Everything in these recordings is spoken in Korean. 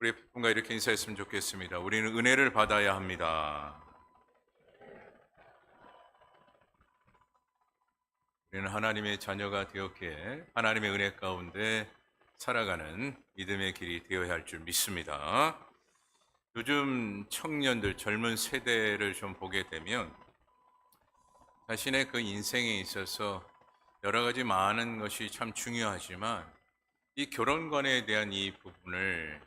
우리 뭔가 이렇게 인사했으면 좋겠습니다. 우리는 은혜를 받아야 합니다. 우리는 하나님의 자녀가 되었기에 하나님의 은혜 가운데 살아가는 믿음의 길이 되어야 할 줄 믿습니다. 요즘 청년들, 젊은 세대를 좀 보게 되면 자신의 그 인생에 있어서 여러 가지 많은 것이 참 중요하지만 이 결혼관에 대한 이 부분을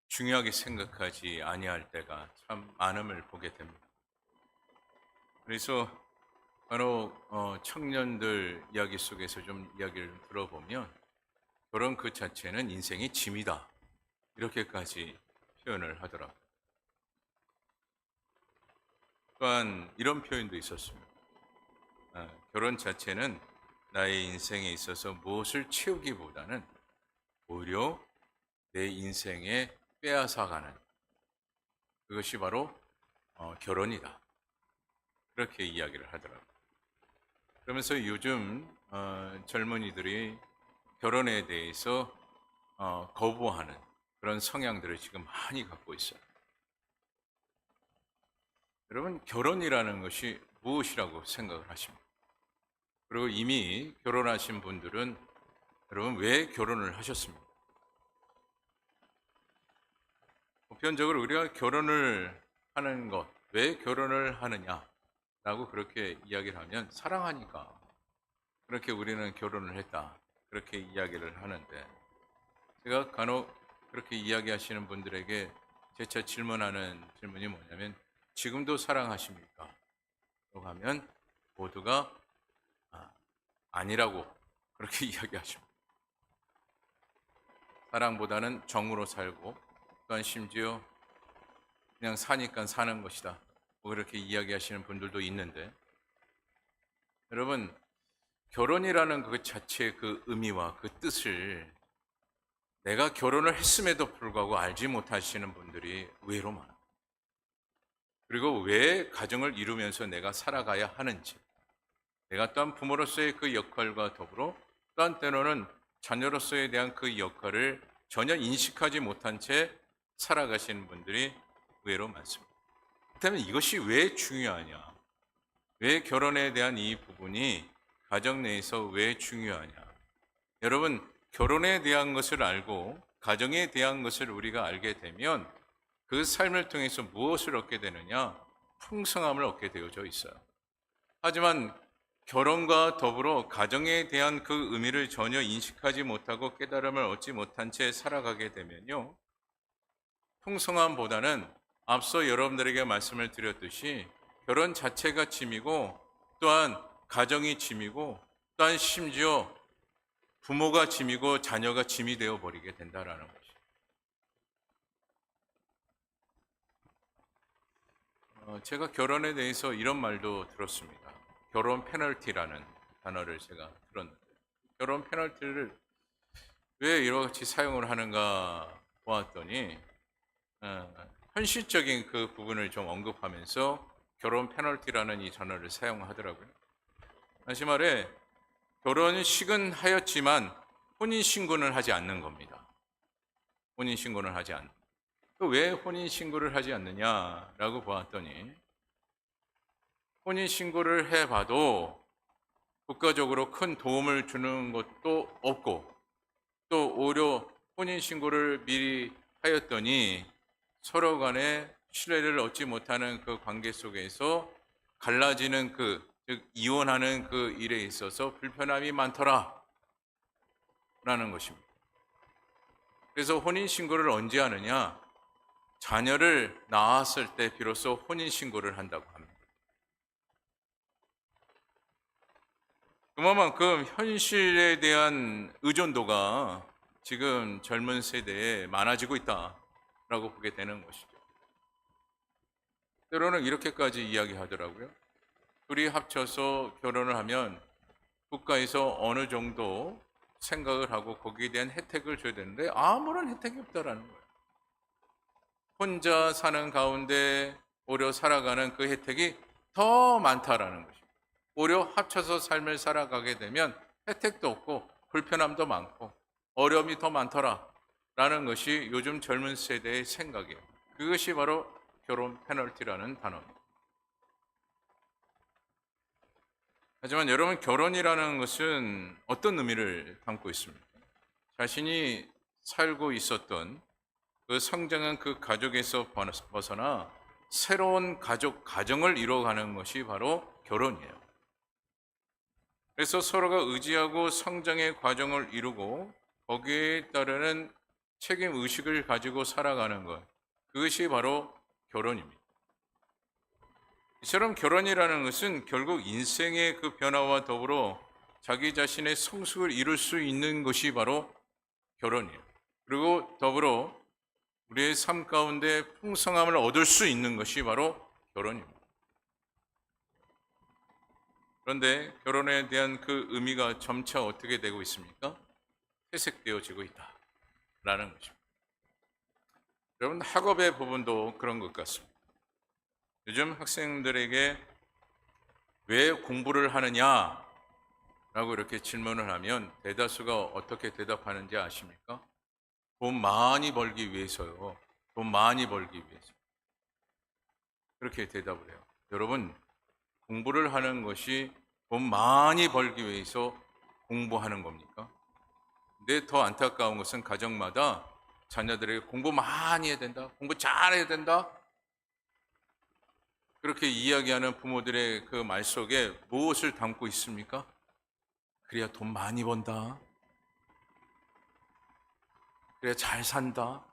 중요하게 생각하지 아니할 때가 참 많음을 보게 됩니다. 그래서 바로 청년들 이야기 속에서 좀 이야기를 들어보면 결혼 그 자체는 인생의 짐이다 이렇게까지 표현을 하더라고요. 또한 이런 표현도 있었습니다. 결혼 자체는 나의 인생에 있어서 무엇을 채우기보다는 오히려 내 인생에 빼앗아가는 그것이 바로 결혼이다. 그렇게 이야기를 하더라고요. 그러면서 요즘 젊은이들이 결혼에 대해서 거부하는 그런 성향들을 지금 많이 갖고 있어요. 여러분, 결혼이라는 것이 무엇이라고 생각을 하십니까? 그리고 이미 결혼하신 분들은 여러분 왜 결혼을 하셨습니까? 보편적으로 우리가 결혼을 하는 것, 왜 결혼을 하느냐라고 그렇게 이야기를 하면 사랑하니까 그렇게 우리는 결혼을 했다. 그렇게 이야기를 하는데 제가 간혹 그렇게 이야기하시는 분들에게 재차 질문하는 질문이 뭐냐면 지금도 사랑하십니까? 라고 하면 모두가 아니라고 그렇게 이야기하십니다. 사랑보다는 정으로 살고 또한 심지어 그냥 사니까 사는 것이다. 뭐 그렇게 이야기하시는 분들도 있는데 여러분 결혼이라는 그 자체의 그 의미와 그 뜻을 내가 결혼을 했음에도 불구하고 알지 못하시는 분들이 의외로 많아요. 그리고 왜 가정을 이루면서 내가 살아가야 하는지 내가 또한 부모로서의 그 역할과 더불어 또한 때로는 자녀로서에 대한 그 역할을 전혀 인식하지 못한 채 살아가시는 분들이 의외로 많습니다. 그렇다면 이것이 왜 중요하냐? 왜 결혼에 대한 이 부분이 가정 내에서 왜 중요하냐? 여러분, 결혼에 대한 것을 알고 가정에 대한 것을 우리가 알게 되면 그 삶을 통해서 무엇을 얻게 되느냐? 풍성함을 얻게 되어져 있어요. 하지만 결혼과 더불어 가정에 대한 그 의미를 전혀 인식하지 못하고 깨달음을 얻지 못한 채 살아가게 되면요. 풍성함보다는 앞서 여러분들에게 말씀을 드렸듯이 결혼 자체가 짐이고 또한 가정이 짐이고 또한 심지어 부모가 짐이고 자녀가 짐이 되어 버리게 된다라는 것이죠. 제가 결혼에 대해서 이런 말도 들었습니다. 결혼 페널티라는 단어를 제가 들었는데 결혼 페널티를 왜 이렇게 사용을 하는가 보았더니 현실적인 그 부분을 좀 언급하면서 결혼 페널티라는 이 단어를 사용하더라고요. 다시 말해 결혼식은 하였지만 혼인신고는 하지 않는 겁니다. 혼인신고는 하지 않는. 왜 혼인신고를 하지 않느냐라고 보았더니 혼인신고를 해봐도 국가적으로 큰 도움을 주는 것도 없고 또 오히려 혼인신고를 미리 하였더니 서로 간에 신뢰를 얻지 못하는 그 관계 속에서 갈라지는 즉 이혼하는 그 일에 있어서 불편함이 많더라 라는 것입니다. 그래서 혼인신고를 언제 하느냐? 자녀를 낳았을 때 비로소 혼인신고를 한다고 합니다. 그만큼 현실에 대한 의존도가 지금 젊은 세대에 많아지고 있다라고 보게 되는 것이죠. 때로는 이렇게까지 이야기하더라고요. 둘이 합쳐서 결혼을 하면 국가에서 어느 정도 생각을 하고 거기에 대한 혜택을 줘야 되는데 아무런 혜택이 없다라는 거예요. 혼자 사는 가운데 오히려 살아가는 그 혜택이 더 많다라는 것입니다. 오히려 합쳐서 삶을 살아가게 되면 혜택도 없고 불편함도 많고 어려움이 더 많더라. 라는 것이 요즘 젊은 세대의 생각이에요. 그것이 바로 결혼 페널티라는 단어입니다. 하지만 여러분, 결혼이라는 것은 어떤 의미를 담고 있습니까? 자신이 살고 있었던 그 성장한 그 가족에서 벗어나 새로운 가정을 이루어가는 것이 바로 결혼이에요. 그래서 서로가 의지하고 성장의 과정을 이루고 거기에 따르는 책임 의식을 가지고 살아가는 것, 그것이 바로 결혼입니다. 이처럼 결혼이라는 것은 결국 인생의 그 변화와 더불어 자기 자신의 성숙을 이룰 수 있는 것이 바로 결혼이에요. 그리고 더불어 우리의 삶 가운데 풍성함을 얻을 수 있는 것이 바로 결혼입니다. 그런데 결혼에 대한 그 의미가 점차 어떻게 되고 있습니까? 퇴색되어지고 있다라는 것입니다. 여러분, 학업의 부분도 그런 것 같습니다. 요즘 학생들에게 왜 공부를 하느냐라고 이렇게 질문을 하면 대다수가 어떻게 대답하는지 아십니까? 돈 많이 벌기 위해서요. 돈 많이 벌기 위해서. 그렇게 대답을 해요. 여러분, 공부를 하는 것이 돈 많이 벌기 위해서 공부하는 겁니까? 근데 더 안타까운 것은 가정마다 자녀들에게 공부 많이 해야 된다, 공부 잘해야 된다, 그렇게 이야기하는 부모들의 그 말 속에 무엇을 담고 있습니까? 그래야 돈 많이 번다, 그래야 잘 산다.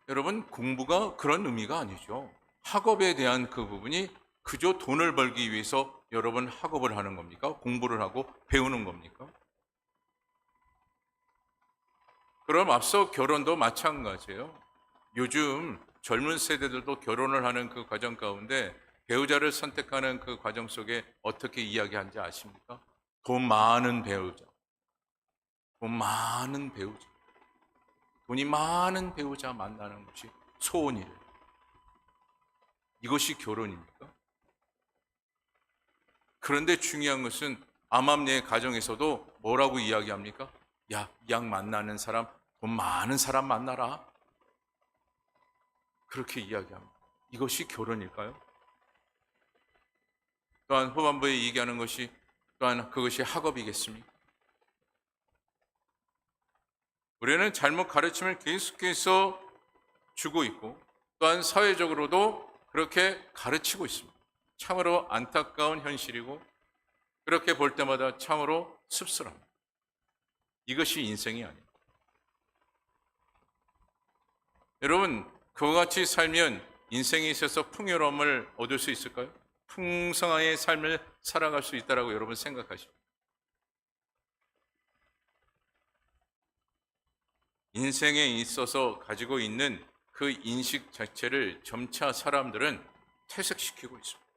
여러분, 공부가 그런 의미가 아니죠. 학업에 대한 그 부분이 그저 돈을 벌기 위해서 여러분 학업을 하는 겁니까? 공부를 하고 배우는 겁니까? 그럼 앞서 결혼도 마찬가지예요. 요즘 젊은 세대들도 결혼을 하는 그 과정 가운데 배우자를 선택하는 그 과정 속에 어떻게 이야기하는지 아십니까? 돈 많은 배우자, 돈 많은 배우자, 돈이 많은 배우자 만나는 것이 소원이래요. 이것이 결혼입니까? 그런데 중요한 것은 암암리의 가정에서도 뭐라고 이야기합니까? 야, 이 양 만나는 사람, 돈 많은 사람 만나라. 그렇게 이야기합니다. 이것이 결혼일까요? 또한 후반부에 얘기하는 것이 또한 그것이 학업이겠습니까? 우리는 잘못 가르침을 계속해서 주고 있고 또한 사회적으로도 그렇게 가르치고 있습니다. 참으로 안타까운 현실이고 그렇게 볼 때마다 참으로 씁쓸합니다. 이것이 인생이 아닙니다. 여러분, 그와 같이 살면 인생에 있어서 풍요로움을 얻을 수 있을까요? 풍성한 삶을 살아갈 수 있다라고 여러분 생각하십니까? 인생에 있어서 가지고 있는 그 인식 자체를 점차 사람들은 퇴색시키고 있습니다.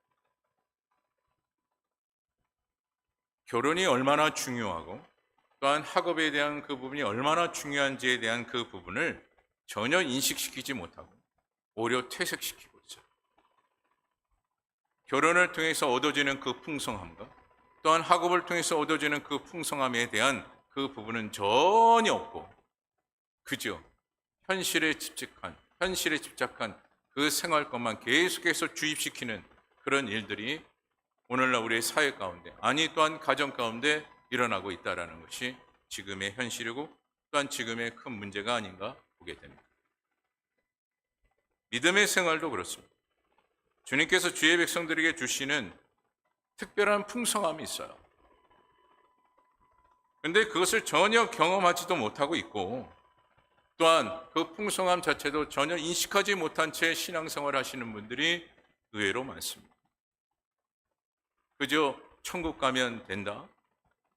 결혼이 얼마나 중요하고 또한 학업에 대한 그 부분이 얼마나 중요한지에 대한 그 부분을 전혀 인식시키지 못하고 오히려 퇴색시키고 있어요. 결혼을 통해서 얻어지는 그 풍성함과 또한 학업을 통해서 얻어지는 그 풍성함에 대한 그 부분은 전혀 없고 그저 현실에 집착한 그 생활권만 계속해서 주입시키는 그런 일들이 오늘날 우리의 사회 가운데 아니 또한 가정 가운데 일어나고 있다는 것이 지금의 현실이고 또한 지금의 큰 문제가 아닌가 보게 됩니다. 믿음의 생활도 그렇습니다. 주님께서 주의 백성들에게 주시는 특별한 풍성함이 있어요. 그런데 그것을 전혀 경험하지도 못하고 있고 또한 그 풍성함 자체도 전혀 인식하지 못한 채 신앙생활 하시는 분들이 의외로 많습니다. 그저 천국 가면 된다.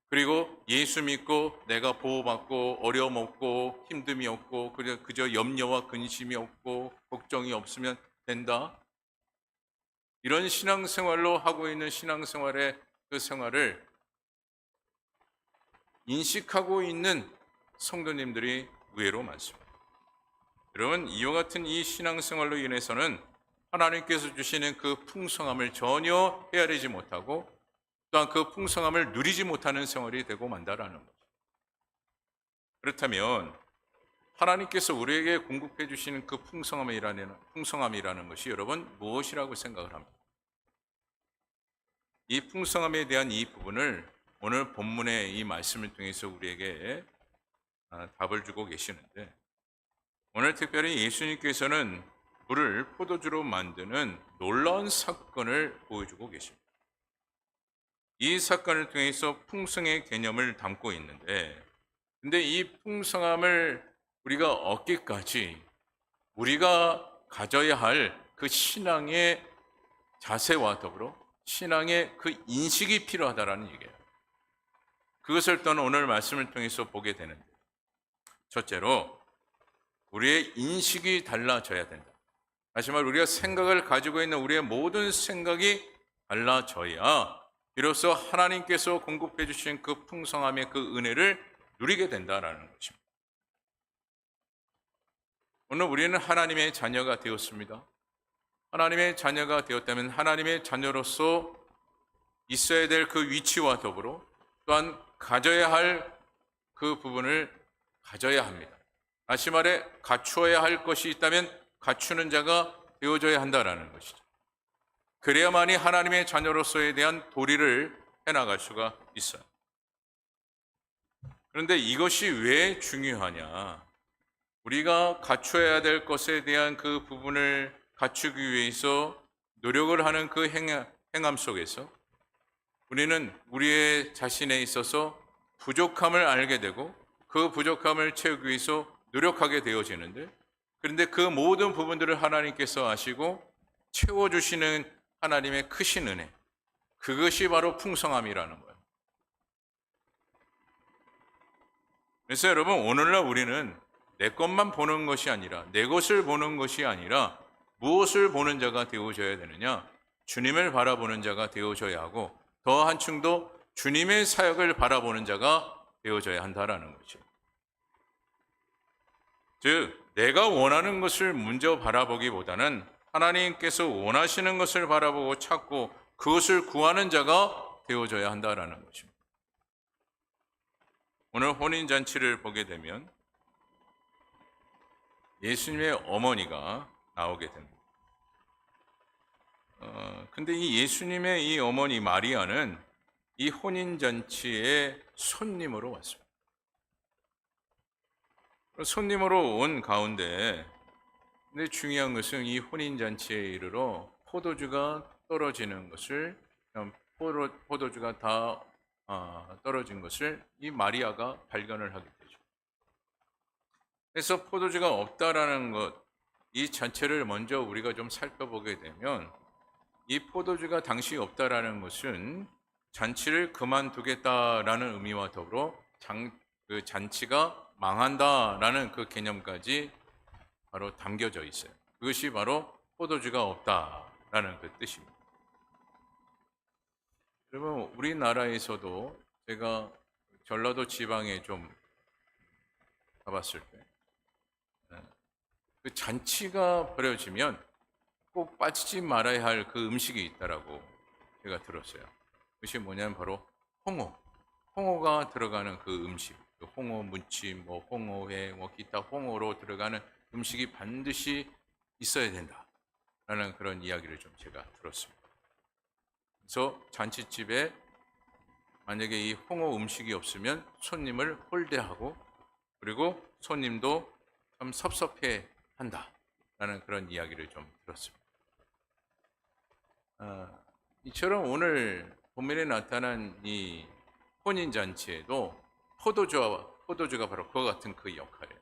그리고 예수 믿고 내가 보호받고 어려움 없고 힘듦이 없고 그저 염려와 근심이 없고 걱정이 없으면 된다. 이런 신앙생활로 하고 있는 신앙생활의 그 생활을 인식하고 있는 성도님들이 의외로 많습니다. 여러분, 이와 같은 이 신앙생활로 인해서는 하나님께서 주시는 그 풍성함을 전혀 헤아리지 못하고 또한 그 풍성함을 누리지 못하는 생활이 되고 만다라는 거죠. 그렇다면 하나님께서 우리에게 공급해 주시는 그 풍성함이라는 것이 여러분 무엇이라고 생각을 합니다? 이 풍성함에 대한 이 부분을 오늘 본문의 이 말씀을 통해서 우리에게 답을 주고 계시는데, 오늘 특별히 예수님께서는 물을 포도주로 만드는 놀라운 사건을 보여주고 계십니다. 이 사건을 통해서 풍성의 개념을 담고 있는데, 근데 이 풍성함을 우리가 얻기까지 우리가 가져야 할 그 신앙의 자세와 더불어 신앙의 그 인식이 필요하다라는 얘기예요. 그것을 또한 오늘 말씀을 통해서 보게 되는데, 첫째로 우리의 인식이 달라져야 된다. 다시 말해 우리가 생각을 가지고 있는 우리의 모든 생각이 달라져야 비로소 하나님께서 공급해 주신 그 풍성함의 그 은혜를 누리게 된다라는 것입니다. 오늘 우리는 하나님의 자녀가 되었습니다. 하나님의 자녀가 되었다면 하나님의 자녀로서 있어야 될 그 위치와 더불어 또한 가져야 할 그 부분을 가져야 합니다. 다시 말해 갖추어야 할 것이 있다면 갖추는 자가 되어져야 한다라는 것이죠. 그래야만이 하나님의 자녀로서에 대한 도리를 해나갈 수가 있어요. 그런데 이것이 왜 중요하냐? 우리가 갖춰야 될 것에 대한 그 부분을 갖추기 위해서 노력을 하는 그 행함 속에서 우리는 우리의 자신에 있어서 부족함을 알게 되고 그 부족함을 채우기 위해서 노력하게 되어지는데, 그런데 그 모든 부분들을 하나님께서 아시고 채워주시는 하나님의 크신 은혜, 그것이 바로 풍성함이라는 거예요. 그래서 여러분, 오늘날 우리는 내 것만 보는 것이 아니라, 내 것을 보는 것이 아니라 무엇을 보는 자가 되어져야 되느냐? 주님을 바라보는 자가 되어져야 하고, 더 한층도 주님의 사역을 바라보는 자가 되어져야 한다라는 거죠. 즉, 내가 원하는 것을 먼저 바라보기보다는 하나님께서 원하시는 것을 바라보고 찾고 그것을 구하는 자가 되어져야 한다라는 것입니다. 오늘 혼인잔치를 보게 되면 예수님의 어머니가 나오게 됩니다. 근데 이 예수님의 이 어머니 마리아는 이 혼인잔치에 손님으로 왔습니다. 손님으로 온 가운데, 근데 중요한 것은 이 혼인잔치에 이르러 포도주가 떨어지는 것을, 포도주가 다 떨어진 것을 이 마리아가 발견을 하게 되죠. 그래서 포도주가 없다라는 것, 이 자체를 먼저 우리가 좀 살펴보게 되면, 이 포도주가 당시 없다라는 것은 잔치를 그만두겠다라는 의미와 더불어 그 잔치가 망한다라는 그 개념까지 바로 담겨져 있어요. 그것이 바로 포도주가 없다라는 그 뜻입니다. 그러면 우리나라에서도 제가 전라도 지방에 좀 가봤을 때, 그 잔치가 벌어지면 꼭 빠지지 말아야 할 그 음식이 있다라고 제가 들었어요. 그것이 뭐냐면 바로 홍어가 들어가는 그 음식, 그 홍어 무침, 뭐 홍어회, 뭐 기타 홍어로 들어가는 음식이 반드시 있어야 된다라는 그런 이야기를 좀 제가 들었습니다. 그래서 잔치집에 만약에 이 홍어 음식이 없으면 손님을 홀대하고, 그리고 손님도 참 섭섭해 한다라는 그런 이야기를 좀 들었습니다. 이처럼 오늘 본문에 나타난 이 혼인잔치에도 포도주가 바로 그와 같은 그 역할이에요.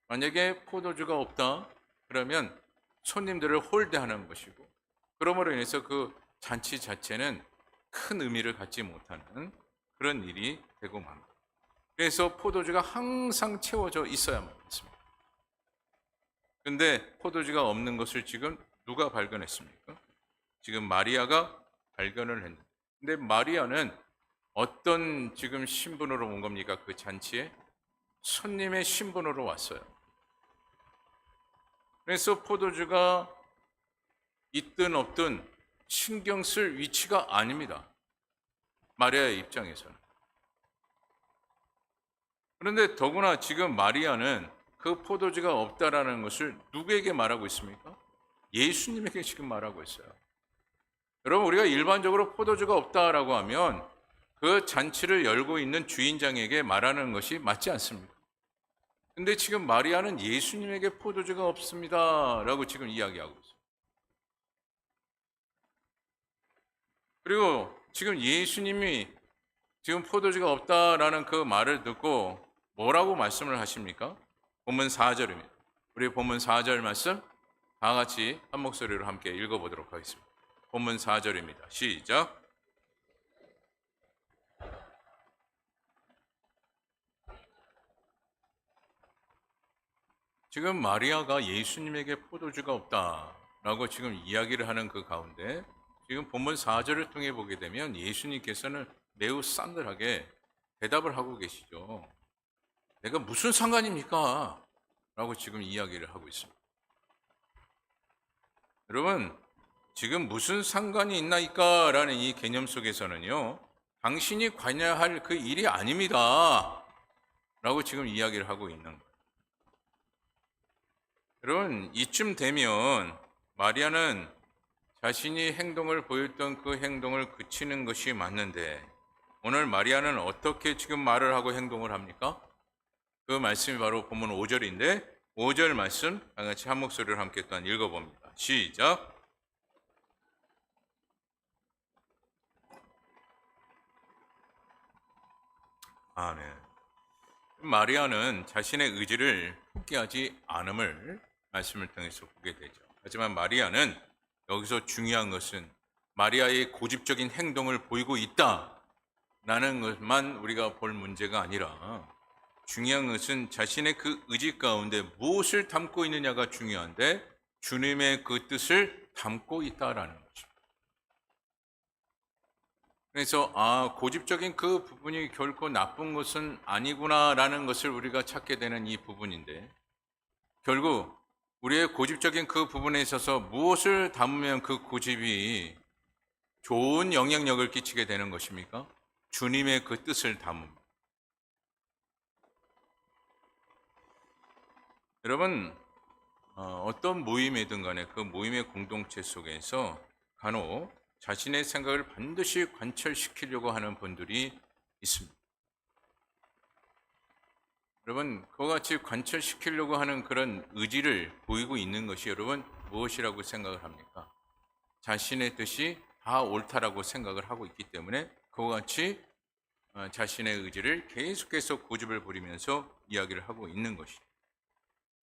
만약에 포도주가 없다 그러면 손님들을 홀대하는 것이고, 그러므로 인해서 그 잔치 자체는 큰 의미를 갖지 못하는 그런 일이 되고 맙니다. 그래서 포도주가 항상 채워져 있어야만 했습니다. 그런데 포도주가 없는 것을 지금 누가 발견했습니까? 지금 마리아가 발견을 했는데, 근데 마리아는 어떤 지금 신분으로 온 겁니까? 그 잔치에 손님의 신분으로 왔어요. 그래서 포도주가 있든 없든 신경 쓸 위치가 아닙니다. 마리아의 입장에서는. 그런데 더구나 지금 마리아는 그 포도주가 없다라는 것을 누구에게 말하고 있습니까? 예수님에게 지금 말하고 있어요. 여러분, 우리가 일반적으로 포도주가 없다라고 하면 그 잔치를 열고 있는 주인장에게 말하는 것이 맞지 않습니까? 근데 지금 마리아는 예수님에게 포도주가 없습니다라고 지금 이야기하고 있어요. 그리고 지금 예수님이 지금 포도주가 없다라는 그 말을 듣고 뭐라고 말씀을 하십니까? 본문 4절입니다. 우리 본문 4절 말씀 다 같이 한 목소리로 함께 읽어보도록 하겠습니다. 본문 4절입니다. 시작. 지금 마리아가 예수님에게 포도주가 없다라고 지금 이야기를 하는 그 가운데 지금 본문 4절을 통해 보게 되면 예수님께서는 매우 싸늘하게 대답을 하고 계시죠. 내가 무슨 상관입니까? 라고 지금 이야기를 하고 있습니다. 여러분, 지금 무슨 상관이 있나이까? 라는 이 개념 속에서는요, 당신이 관여해야 할 그 일이 아닙니다. 라고 지금 이야기를 하고 있는 거예요. 여러분, 이쯤 되면 마리아는 자신이 행동을 보였던 그 행동을 그치는 것이 맞는데, 오늘 마리아는 어떻게 지금 말을 하고 행동을 합니까? 그 말씀이 바로 본문 5절인데, 5절 말씀 다 같이 한 목소리를 함께 또한 읽어봅니다. 시작. 아멘. 마리아는 자신의 의지를 포기하지 않음을 말씀을 통해서 보게 되죠. 하지만 마리아는 여기서 중요한 것은 마리아의 고집적인 행동을 보이고 있다라는 것만 우리가 볼 문제가 아니라 중요한 것은 자신의 그 의지 가운데 무엇을 담고 있느냐가 중요한데 주님의 그 뜻을 담고 있다라는 것입니다. 그래서 고집적인 그 부분이 결코 나쁜 것은 아니구나라는 것을 우리가 찾게 되는 이 부분인데 결국 우리의 고집적인 그 부분에 있어서 무엇을 담으면 그 고집이 좋은 영향력을 끼치게 되는 것입니까? 주님의 그 뜻을 담음. 여러분, 어떤 모임이든 간에 그 모임의 공동체 속에서 간혹 자신의 생각을 반드시 관철시키려고 하는 분들이 있습니다. 여러분, 그와 같이 관철시키려고 하는 그런 의지를 보이고 있는 것이 여러분 무엇이라고 생각을 합니까? 자신의 뜻이 다 옳다라고 생각을 하고 있기 때문에 그와 같이 자신의 의지를 계속해서 고집을 부리면서 이야기를 하고 있는 것이죠.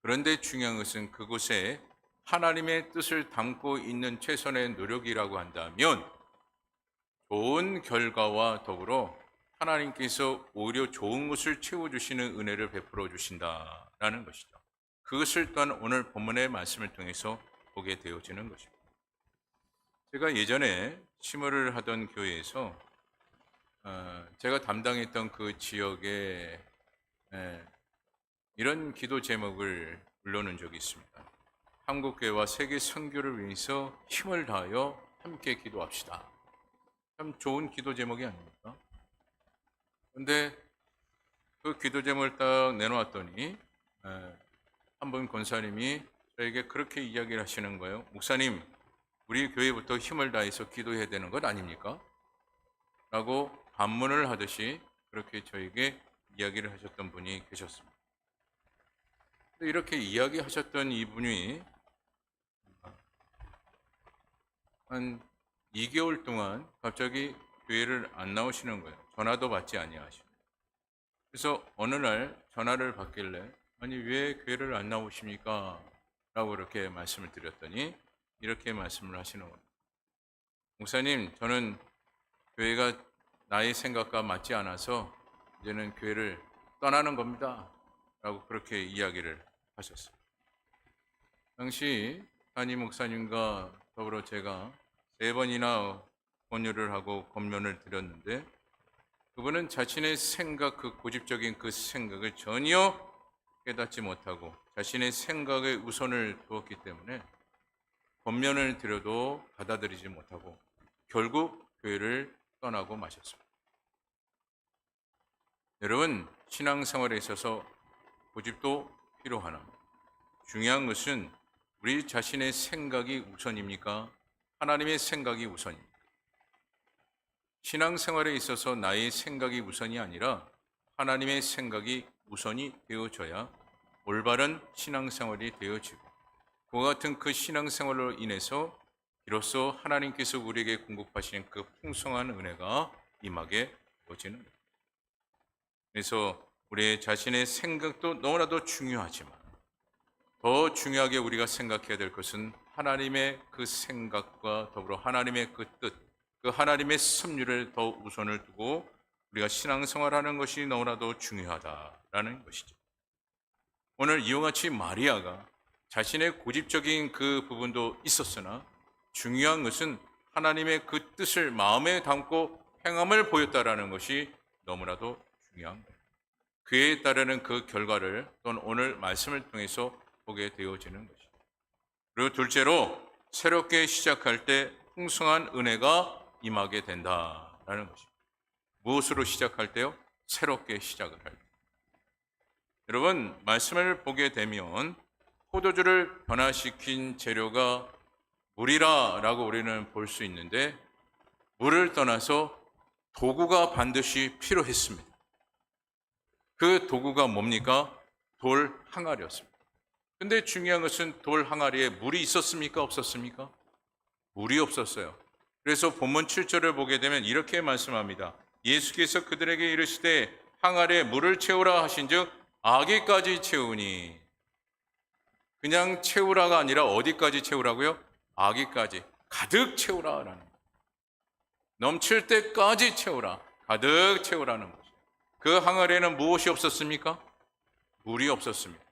그런데 중요한 것은 그곳에 하나님의 뜻을 담고 있는 최선의 노력이라고 한다면 좋은 결과와 더불어 하나님께서 오히려 좋은 것을 채워주시는 은혜를 베풀어 주신다라는 것이죠. 그것을 또한 오늘 본문의 말씀을 통해서 보게 되어지는 것입니다. 제가 예전에 심호를 하던 교회에서 제가 담당했던 그 지역에 이런 기도 제목을 불러놓은 적이 있습니다. 한국교회와 세계 선교를 위해서 힘을 다하여 함께 기도합시다. 참 좋은 기도 제목이 아닙니까? 그런데 그 기도 제목을 딱 내놓았더니 한 분 권사님이 저에게 그렇게 이야기를 하시는 거예요. 목사님, 우리 교회부터 힘을 다해서 기도해야 되는 것 아닙니까? 라고 반문을 하듯이 그렇게 저에게 이야기를 하셨던 분이 계셨습니다. 이렇게 이야기하셨던 이분이 한 2개월 동안 갑자기 교회를 안 나오시는 거예요. 전화도 받지 아니하시고. 그래서 어느 날 전화를 받길래 아니 왜 교회를 안 나오십니까? 라고 이렇게 말씀을 드렸더니 이렇게 말씀을 하시는 거예요. 목사님, 저는 교회가 나의 생각과 맞지 않아서 이제는 교회를 떠나는 겁니다. 라고 그렇게 이야기를 하셨어요. 당시 담임 목사님과 더불어 제가 3번이나 권유를 하고 권면을 드렸는데 그분은 자신의 생각, 그 고집적인 그 생각을 전혀 깨닫지 못하고 자신의 생각에 우선을 두었기 때문에 권면을 드려도 받아들이지 못하고 결국 교회를 떠나고 마셨습니다. 여러분, 신앙생활에 있어서 고집도 필요하나? 중요한 것은 우리 자신의 생각이 우선입니까? 하나님의 생각이 우선입니까? 신앙생활에 있어서 나의 생각이 우선이 아니라 하나님의 생각이 우선이 되어져야 올바른 신앙생활이 되어지고, 그와 같은 그 신앙생활로 인해서 비로소 하나님께서 우리에게 공급하시는 그 풍성한 은혜가 임하게 되어지는 것입니다. 그래서 우리 자신의 생각도 너무나도 중요하지만 더 중요하게 우리가 생각해야 될 것은 하나님의 그 생각과 더불어 하나님의 그 뜻, 그 하나님의 섭리를 더 우선을 두고 우리가 신앙생활하는 것이 너무나도 중요하다라는 것이죠. 오늘 이와 같이 마리아가 자신의 고집적인 그 부분도 있었으나 중요한 것은 하나님의 그 뜻을 마음에 담고 행함을 보였다라는 것이 너무나도 중요한 거예요. 그에 따르는 그 결과를 또는 오늘 말씀을 통해서 보게 되어지는 것이죠. 그리고 둘째로 새롭게 시작할 때 풍성한 은혜가 임하게 된다라는 것입니다. 무엇으로 시작할 때요? 새롭게 시작을 할 때. 여러분, 말씀을 보게 되면 포도주를 변화시킨 재료가 물이라고 우리는 볼 수 있는데, 물을 떠나서 도구가 반드시 필요했습니다. 그 도구가 뭡니까? 돌 항아리였습니다. 근데 중요한 것은 돌 항아리에 물이 있었습니까? 없었습니까? 물이 없었어요. 그래서 본문 7절을 보게 되면 이렇게 말씀합니다. 예수께서 그들에게 이르시되 항아리에 물을 채우라 하신즉 아기까지 채우니. 그냥 채우라가 아니라 어디까지 채우라고요? 아기까지 가득 채우라라는 거예요. 넘칠 때까지 채우라, 가득 채우라는 거죠. 그 항아리에는 무엇이 없었습니까? 물이 없었습니다.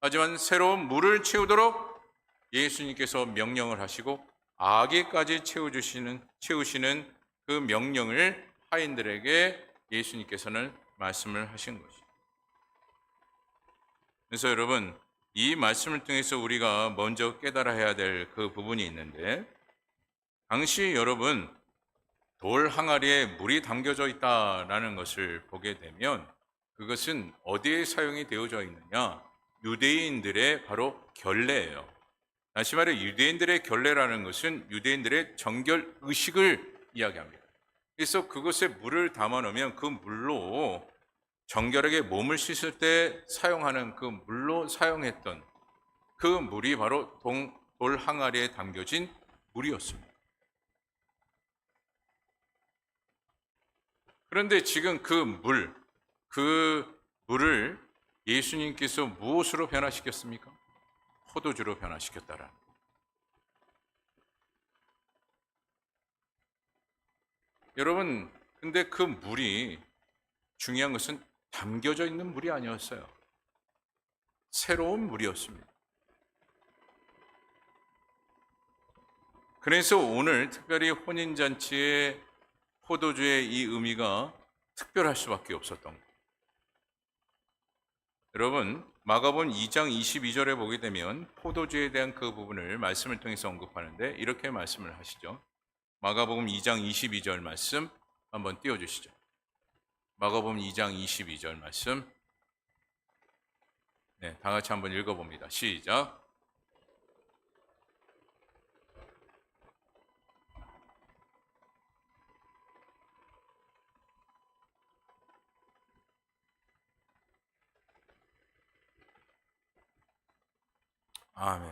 하지만 새로운 물을 채우도록 예수님께서 명령을 하시고 아기까지 채우시는 그 명령을 하인들에게 예수님께서는 말씀을 하신 것이죠. 그래서 여러분, 이 말씀을 통해서 우리가 먼저 깨달아야 될 그 부분이 있는데, 당시 여러분 돌 항아리에 물이 담겨져 있다라는 것을 보게 되면 그것은 어디에 사용이 되어져 있느냐? 유대인들의 바로 결례예요. 다시 말해 유대인들의 결례라는 것은 유대인들의 정결 의식을 이야기합니다. 그래서 그것에 물을 담아 놓으면 그 물로 정결하게 몸을 씻을 때 사용하는 그 물로 사용했던 그 물이 바로 돌 항아리에 담겨진 물이었습니다. 그런데 지금 그 물을 예수님께서 무엇으로 변화시켰습니까? 포도주로 변화시켰다라는 거예요. 여러분, 근데 그 물이 중요한 것은 담겨져 있는 물이 아니었어요. 새로운 물이었습니다. 그래서 오늘 특별히 혼인잔치의 포도주의 이 의미가 특별할 수밖에 없었던 거예요. 여러분, 마가복음 2장 22절에 보게 되면 포도주에 대한 그 부분을 말씀을 통해서 언급하는데 이렇게 말씀을 하시죠. 마가복음 2장 22절 말씀 한번 띄워주시죠. 마가복음 2장 22절 말씀. 네, 다 같이 한번 읽어봅니다. 시작. 아멘.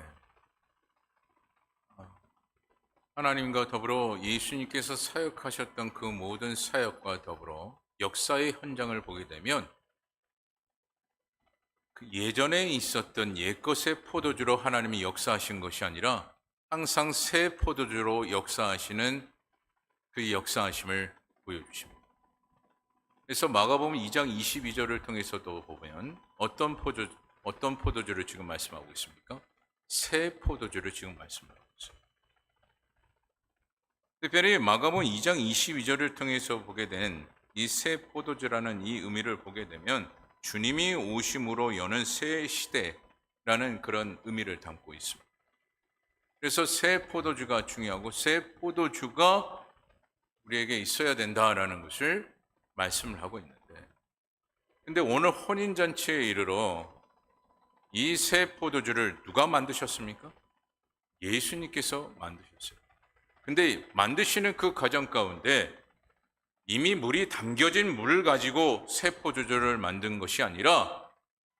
하나님과 더불어 예수님께서 사역하셨던 그 모든 사역과 더불어 역사의 현장을 보게 되면 그 예전에 있었던 옛것의 포도주로 하나님이 역사하신 것이 아니라 항상 새 포도주로 역사하시는 그 역사하심을 보여주십니다. 그래서 마가복음 2장 22절을 통해서도 보면 어떤 포도주를 지금 말씀하고 있습니까? 새 포도주를 지금 말씀하고 있습니다. 특별히 마가복음 2장 22절을 통해서 보게 된 이 새 포도주라는 이 의미를 보게 되면 주님이 오심으로 여는 새 시대라는 그런 의미를 담고 있습니다. 그래서 새 포도주가 중요하고 새 포도주가 우리에게 있어야 된다라는 것을 말씀을 하고 있는데, 근데 오늘 혼인잔치에 이르러 이 새 포도주를 누가 만드셨습니까? 예수님께서 만드셨어요. 근데 만드시는 그 과정 가운데 이미 물이 담겨진 물을 가지고 새 포도주를 만든 것이 아니라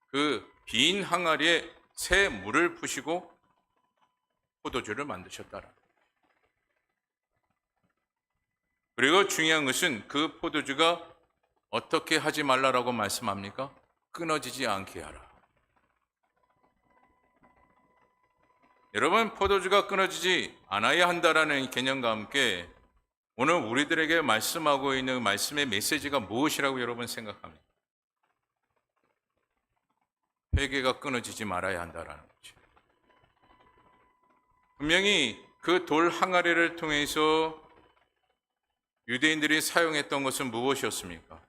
그 빈 항아리에 새 물을 푸시고 포도주를 만드셨다라. 그리고 중요한 것은 그 포도주가 어떻게 하지 말라라고 말씀합니까? 끊어지지 않게 하라. 여러분, 포도주가 끊어지지 않아야 한다라는 개념과 함께 오늘 우리들에게 말씀하고 있는 말씀의 메시지가 무엇이라고 여러분 생각합니까? 회개가 끊어지지 말아야 한다라는 거죠. 분명히 그 돌 항아리를 통해서 유대인들이 사용했던 것은 무엇이었습니까?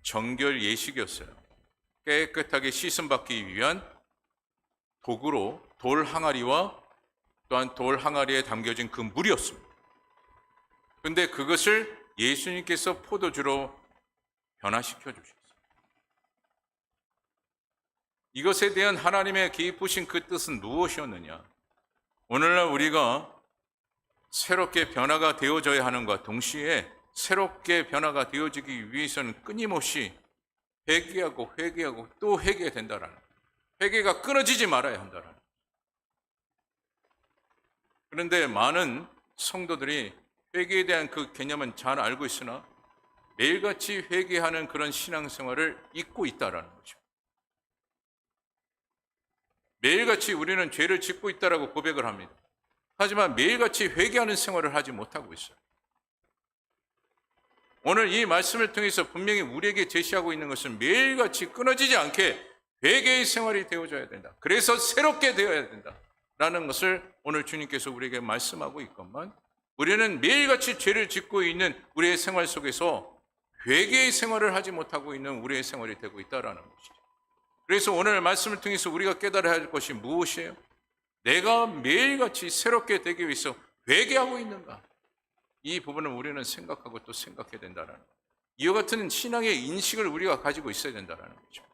정결 예식이었어요. 깨끗하게 씻음 받기 위한 도구로 돌 항아리와 또한 돌 항아리에 담겨진 그 물이었습니다. 그런데 그것을 예수님께서 포도주로 변화시켜 주셨어요. 이것에 대한 하나님의 깊으신 그 뜻은 무엇이었느냐? 오늘날 우리가 새롭게 변화가 되어져야 하는 것과 동시에 새롭게 변화가 되어지기 위해서는 끊임없이 회개하고 회개하고 또 회개해야 된다라는 거예요. 회개가 끊어지지 말아야 한다라는 거예요. 그런데 많은 성도들이 회개에 대한 그 개념은 잘 알고 있으나 매일같이 회개하는 그런 신앙생활을 잊고 있다라는 거죠. 매일같이 우리는 죄를 짓고 있다라고 고백을 합니다. 하지만 매일같이 회개하는 생활을 하지 못하고 있어요. 오늘 이 말씀을 통해서 분명히 우리에게 제시하고 있는 것은 매일같이 끊어지지 않게 회개의 생활이 되어져야 된다. 그래서 새롭게 되어야 된다. 라는 것을 오늘 주님께서 우리에게 말씀하고 있건만 우리는 매일같이 죄를 짓고 있는 우리의 생활 속에서 회개의 생활을 하지 못하고 있는 우리의 생활이 되고 있다는 것이죠. 그래서 오늘 말씀을 통해서 우리가 깨달아야 할 것이 무엇이에요? 내가 매일같이 새롭게 되기 위해서 회개하고 있는가? 이 부분을 우리는 생각하고 또 생각해야 된다는 거예요. 이와 같은 신앙의 인식을 우리가 가지고 있어야 된다는 거죠.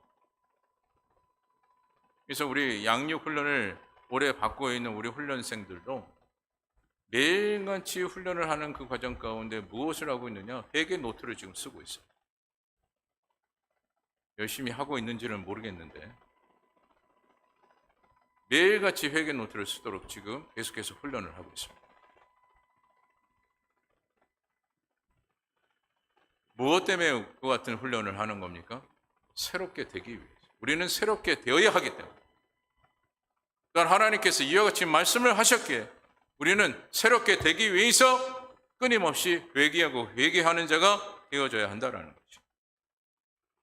그래서 우리 양육 훈련을 오래 받고 있는 우리 훈련생들도 매일같이 훈련을 하는 그 과정 가운데 무엇을 하고 있느냐? 회개 노트를 지금 쓰고 있어요. 열심히 하고 있는지는 모르겠는데 매일같이 회개 노트를 쓰도록 지금 계속해서 훈련을 하고 있습니다. 무엇 때문에 그 같은 훈련을 하는 겁니까? 새롭게 되기 위해서. 우리는 새롭게 되어야 하기 때문에. 또한 하나님께서 이와 같이 말씀을 하셨기에 우리는 새롭게 되기 위해서 끊임없이 회개하고 회개하는 자가 되어져야 한다는 거죠.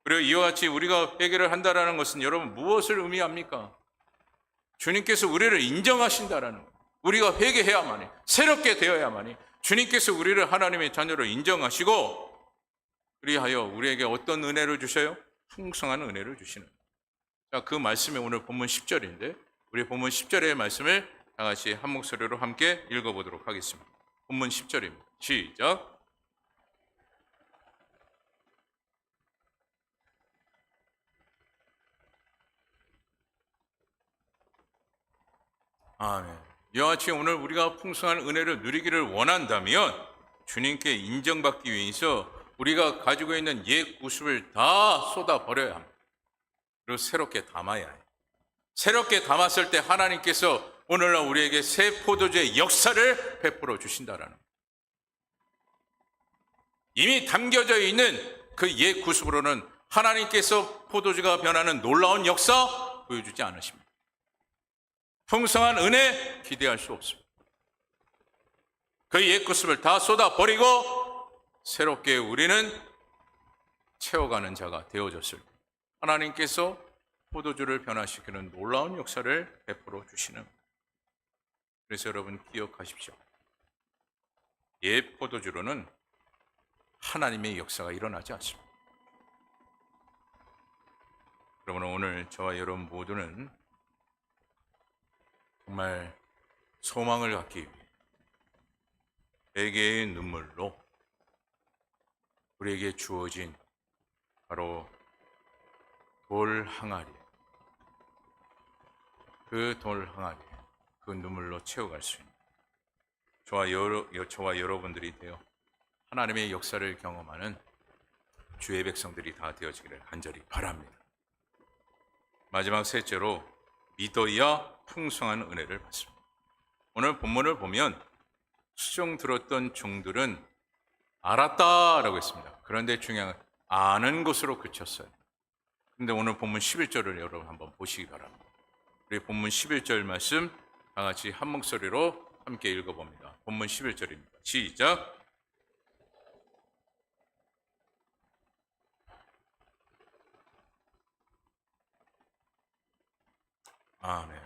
그리고 이와 같이 우리가 회개를 한다는 것은 여러분 무엇을 의미합니까? 주님께서 우리를 인정하신다라는 거예요. 우리가 회개해야만이, 새롭게 되어야만이 주님께서 우리를 하나님의 자녀로 인정하시고 그리하여 우리에게 어떤 은혜를 주셔요? 풍성한 은혜를 주시는. 자, 그 말씀이 오늘 본문 10절인데 우리 본문 10절의 말씀을 다 같이 한 목소리로 함께 읽어보도록 하겠습니다. 본문 10절입니다. 시작. 아멘. 이와 같이 오늘 우리가 풍성한 은혜를 누리기를 원한다면 주님께 인정받기 위해서 우리가 가지고 있는 옛 구습을 다 쏟아버려야 합니다. 그리고 새롭게 담아야 해요. 새롭게 담았을 때 하나님께서 오늘날 우리에게 새 포도주의 역사를 베풀어 주신다라는 거예요. 이미 담겨져 있는 그 옛 구습으로는 하나님께서 포도주가 변하는 놀라운 역사 보여주지 않으십니다. 풍성한 은혜 기대할 수 없습니다. 그 옛 구습을 다 쏟아버리고 새롭게 우리는 채워가는 자가 되어졌을 때 하나님께서 포도주를 변화시키는 놀라운 역사를 베풀어 주시는. 그래서 여러분 기억하십시오. 옛 포도주로는 하나님의 역사가 일어나지 않습니다. 여러분 오늘 저와 여러분 모두는 정말 소망을 갖기 위해 회개의 눈물로 우리에게 주어진 바로 돌 항아리, 그 돌 항아리, 그 눈물로 채워갈 수 있는 저와 여러분들이 되어 하나님의 역사를 경험하는 주의 백성들이 다 되어지기를 간절히 바랍니다. 마지막 셋째로 믿어야 풍성한 은혜를 받습니다. 오늘 본문을 보면 수종 들었던 종들은 알았다라고 했습니다. 그런데 중요한 건 아는 것으로 그쳤어요. 그런데 오늘 본문 11절을 여러분 한번 보시기 바랍니다. 우리 본문 11절 말씀 다 같이 한 목소리로 함께 읽어봅니다. 본문 11절입니다. 시작. 아멘.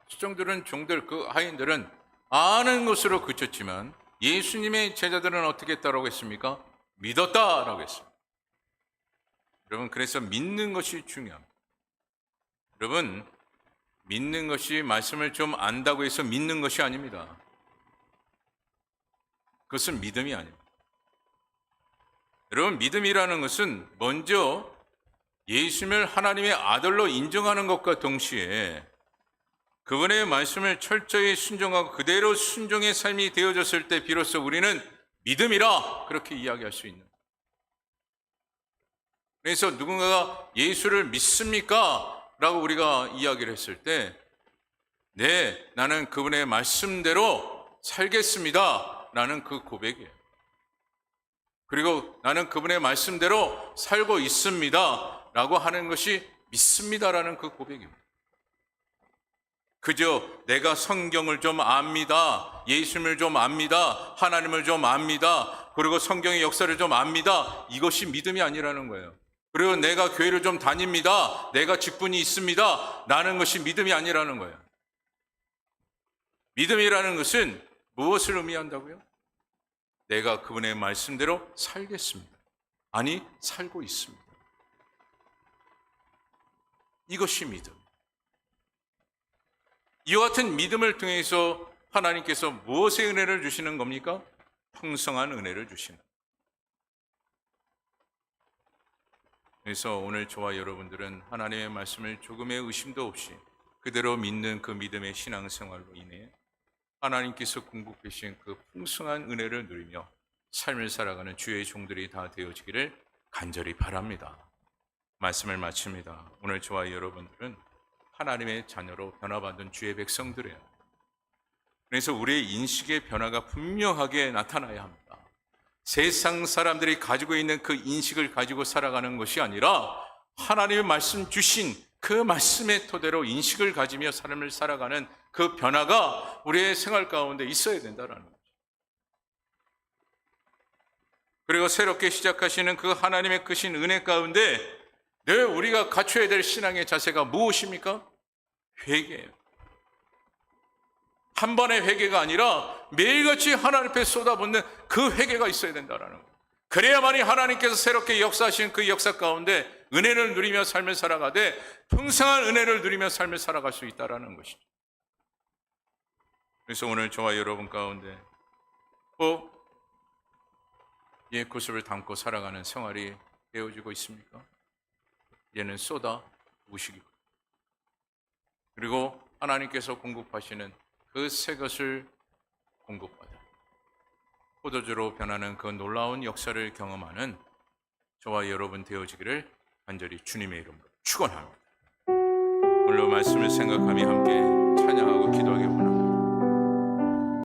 수종들은 종들 그 하인들은 아는 것으로 그쳤지만 예수님의 제자들은 어떻게 했다라고 했습니까? 믿었다라고 했습니다. 여러분, 그래서 믿는 것이 중요합니다. 여러분, 믿는 것이 말씀을 좀 안다고 해서 믿는 것이 아닙니다. 그것은 믿음이 아닙니다. 여러분, 믿음이라는 것은 먼저 예수님을 하나님의 아들로 인정하는 것과 동시에 그분의 말씀을 철저히 순종하고 그대로 순종의 삶이 되어졌을 때 비로소 우리는 믿음이라 그렇게 이야기할 수 있는. 그래서 누군가가 예수를 믿습니까? 라고 우리가 이야기를 했을 때 네, 나는 그분의 말씀대로 살겠습니다. 라는 그 고백이에요. 그리고 나는 그분의 말씀대로 살고 있습니다. 라고 하는 것이 믿습니다라는 그 고백입니다. 그저 내가 성경을 좀 압니다. 예수님을 좀 압니다. 하나님을 좀 압니다. 그리고 성경의 역사를 좀 압니다. 이것이 믿음이 아니라는 거예요. 그리고 내가 교회를 좀 다닙니다. 내가 직분이 있습니다. 라는 것이 믿음이 아니라는 거예요. 믿음이라는 것은 무엇을 의미한다고요? 내가 그분의 말씀대로 살겠습니다. 아니, 살고 있습니다. 이것이 믿음. 이와 같은 믿음을 통해서 하나님께서 무엇의 은혜를 주시는 겁니까? 풍성한 은혜를 주시는. 그래서 오늘 저와 여러분들은 하나님의 말씀을 조금의 의심도 없이 그대로 믿는 그 믿음의 신앙생활로 인해 하나님께서 공급하신 그 풍성한 은혜를 누리며 삶을 살아가는 주의 종들이 다 되어지기를 간절히 바랍니다. 말씀을 마칩니다. 오늘 저와 여러분들은 하나님의 자녀로 변화받은 주의 백성들이에요. 그래서 우리의 인식의 변화가 분명하게 나타나야 합니다. 세상 사람들이 가지고 있는 그 인식을 가지고 살아가는 것이 아니라 하나님의 말씀 주신 그 말씀의 토대로 인식을 가지며 삶을 살아가는 그 변화가 우리의 생활 가운데 있어야 된다는 거죠. 그리고 새롭게 시작하시는 그 하나님의 크신 은혜 가운데 늘 우리가 갖춰야 될 신앙의 자세가 무엇입니까? 회개예요. 한 번의 회개가 아니라 매일같이 하나님 앞에 쏟아붓는 그 회개가 있어야 된다는 거예요. 그래야만이 하나님께서 새롭게 역사하신 그 역사 가운데 은혜를 누리며 삶을 살아가되 풍성한 은혜를 누리며 삶을 살아갈 수 있다는 것이죠. 그래서 오늘 저와 여러분 가운데 꼭 옛 구습을 담고 살아가는 생활이 되어지고 있습니까? 얘는 쏟아 부으시기고 그리고 하나님께서 공급하시는 그 새 것을 공급받아 포도주로 변하는 그 놀라운 역사를 경험하는 저와 여러분 되어지기를 간절히 주님의 이름으로 축원합니다. 오늘 말씀을 생각하며 함께